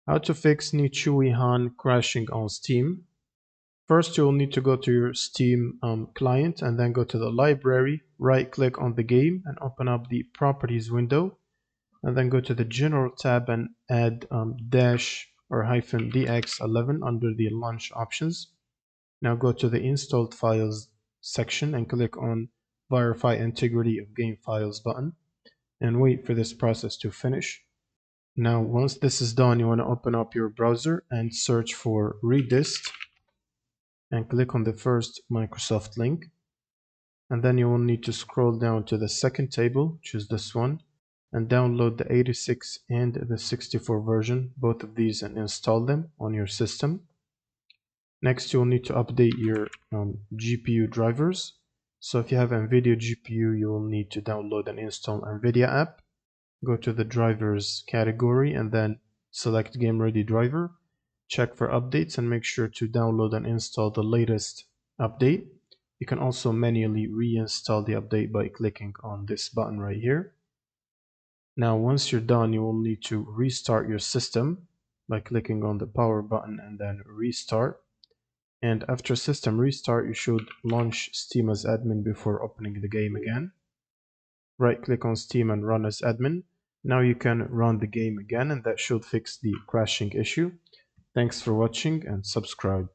How to fix Nichui-Han crashing on Steam. First, you'll need to go to your Steam client and then go to the library, right click on the game and open up the properties window, and then go to the general tab and add dash or hyphen dx11 under the launch options. Now go to the installed files section and click on verify integrity of game files button and wait for this process to finish. Now once this is done, you want to open up your browser and search for Redist and click on the first Microsoft link, and then you will need to scroll down to the second table, which is this one, and download the 86 and the 64 version, both of these, and install them on your system. Next, you will need to update your GPU drivers. So if you have NVIDIA GPU, you will need to download and install NVIDIA app. Go to the drivers category and then select Game Ready driver. Check for updates and make sure to download and install the latest update. You can also manually reinstall the update by clicking on this button right here. Now once you're done, you will need to restart your system by clicking on the power button and then restart. And after system restart, you should launch Steam as admin before opening the game again. Right click on Steam and run as admin. Now you can run the game again, and that should fix the crashing issue. Thanks for watching and subscribe.